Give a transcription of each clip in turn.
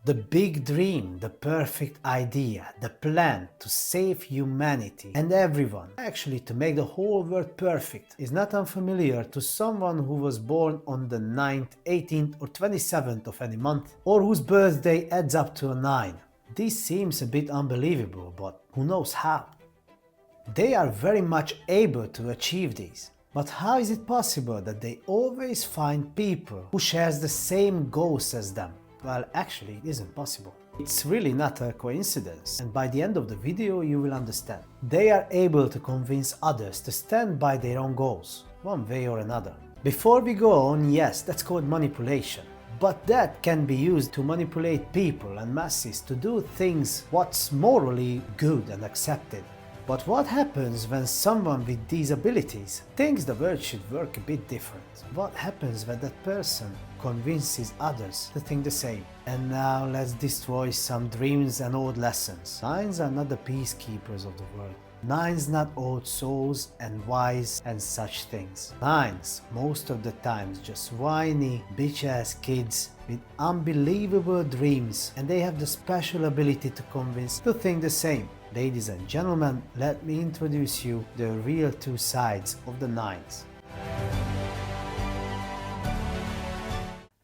The big dream, the perfect idea, the plan to save humanity and everyone, actually to make the whole world perfect, is not unfamiliar to someone who was born on the 9th, 18th or 27th of any month, or whose birthday adds up to a 9. This seems a bit unbelievable, but who knows how? They are very much able to achieve these. But how is it possible that they always find people who share the same goals as them? Well, actually, it isn't possible. It's really not a coincidence, and by the end of the video you will understand. They are able to convince others to stand by their own goals, one way or another. Before we go on, yes, that's called manipulation. But that can be used to manipulate people and masses to do things what's morally good and accepted. But what happens when someone with these abilities thinks the world should work a bit different? What happens when that person convinces others to think the same? And now let's destroy some dreams and old lessons. Nines are not the peacekeepers of the world. Nines not old souls and wise and such things. Nines, most of the times, just whiny, bitch-ass kids with unbelievable dreams, and they have the special ability to convince to think the same. Ladies and gentlemen, let me introduce you the real two sides of the nines.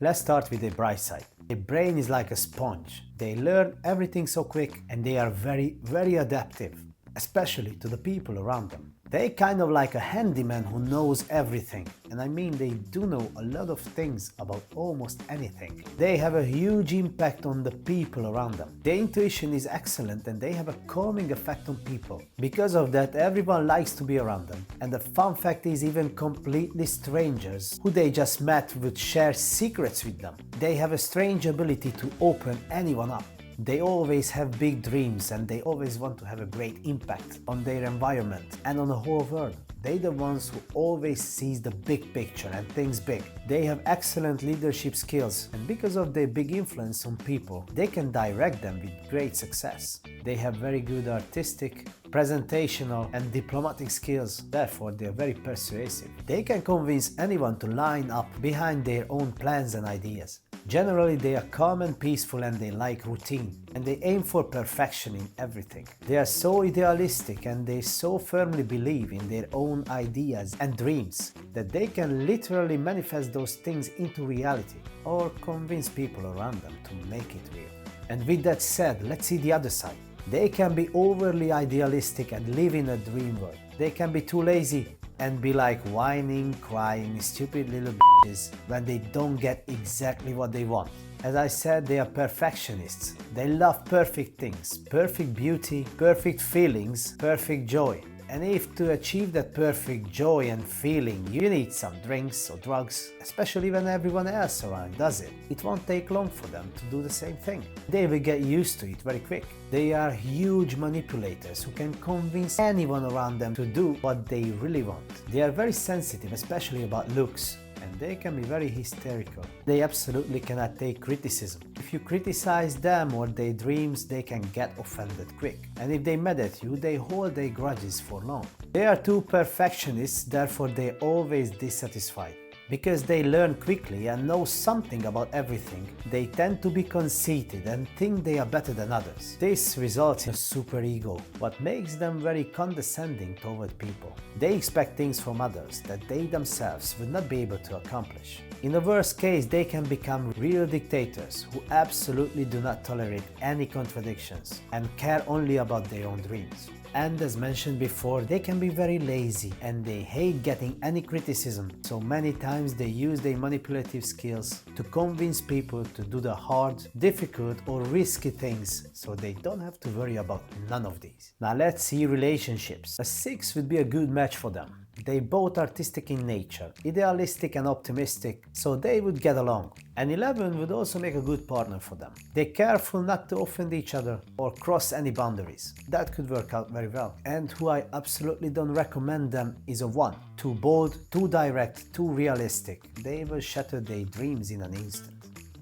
Let's start with the bright side. Their brain is like a sponge. They learn everything so quick and they are very adaptive, especially to the people around them. They kind of like a handyman who knows everything, and I mean they do know a lot of things about almost anything. They have a huge impact on the people around them. Their intuition is excellent and they have a calming effect on people. Because of that, everyone likes to be around them. And the fun fact is, even completely strangers who they just met would share secrets with them. They have a strange ability to open anyone up. They always have big dreams and they always want to have a great impact on their environment and on the whole world. They're the ones who always sees the big picture and thinks big. They have excellent leadership skills, and because of their big influence on people, they can direct them with great success. They have very good artistic, presentational and diplomatic skills, therefore they are very persuasive. They can convince anyone to line up behind their own plans and ideas. Generally, they are calm and peaceful and they like routine, and they aim for perfection in everything. They are so idealistic and they so firmly believe in their own ideas and dreams that they can literally manifest those things into reality or convince people around them to make it real. And with that said, let's see the other side. They can be overly idealistic and live in a dream world. They can be too lazy and be like whining, crying, stupid little bitches when they don't get exactly what they want. As I said, they are perfectionists. They love perfect things, perfect beauty, perfect feelings, perfect joy. And if to achieve that perfect joy and feeling you need some drinks or drugs, especially when everyone else around does it, it won't take long for them to do the same thing. They will get used to it very quick. They are huge manipulators who can convince anyone around them to do what they really want. They are very sensitive, especially about looks, and they can be very hysterical. They absolutely cannot take criticism. If you criticize them or their dreams, they can get offended quick. And if they mad at you, they hold their grudges for long. They are too perfectionists, therefore they're always dissatisfied. Because they learn quickly and know something about everything, they tend to be conceited and think they are better than others. This results in a superego, what makes them very condescending toward people. They expect things from others that they themselves would not be able to accomplish. In the worst case, they can become real dictators who absolutely do not tolerate any contradictions and care only about their own dreams. And as mentioned before, they can be very lazy and they hate getting any criticism, so many times they use their manipulative skills to convince people to do the hard, difficult or risky things, so they don't have to worry about none of these. Now let's see relationships. A 6 would be a good match for them. They both artistic in nature, idealistic and optimistic, so they would get along. An 11 would also make a good partner for them. They're careful not to offend each other or cross any boundaries. That could work out very well. And who I absolutely don't recommend them is a 1. Too bold, too direct, too realistic. They will shatter their dreams in an instant.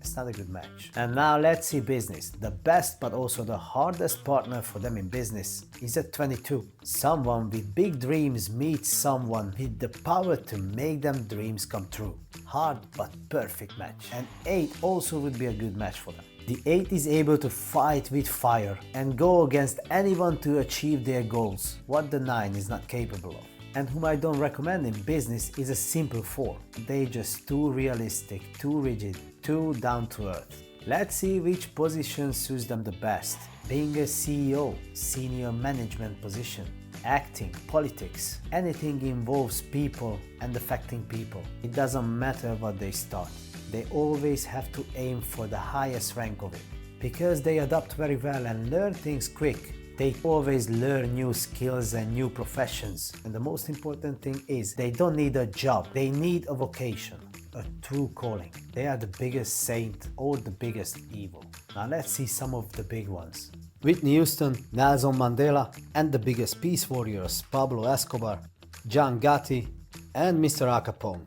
It's not a good match. And now let's see business. The best but also the hardest partner for them in business is a 22. Someone with big dreams meets someone with the power to make them dreams come true. Hard but perfect match. And 8 also would be a good match for them. The 8 is able to fight with fire and go against anyone to achieve their goals, what the 9 is not capable of. And whom I don't recommend in business is a simple 4. They're just too realistic, too rigid, too down to earth. Let's see which position suits them the best. Being a CEO, senior management position, acting, politics, anything involves people and affecting people. It doesn't matter what they start. They always have to aim for the highest rank of it. Because they adapt very well and learn things quick, they always learn new skills and new professions. And the most important thing is they don't need a job, they need a vocation, a true calling. They are the biggest saint or the biggest evil. Now let's see some of the big ones. Whitney Houston, Nelson Mandela, and the biggest peace warriors Pablo Escobar, John Gotti, and Mr. Al Capone.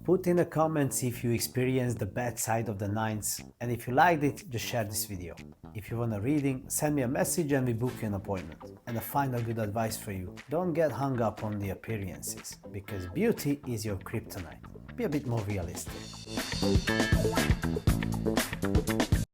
Put in the comments if you experienced the bad side of the 9s, and if you liked it, just share this video. If you want a reading, send me a message and we book you an appointment. And a final good advice for you: don't get hung up on the appearances, because beauty is your kryptonite. Be a bit more realistic.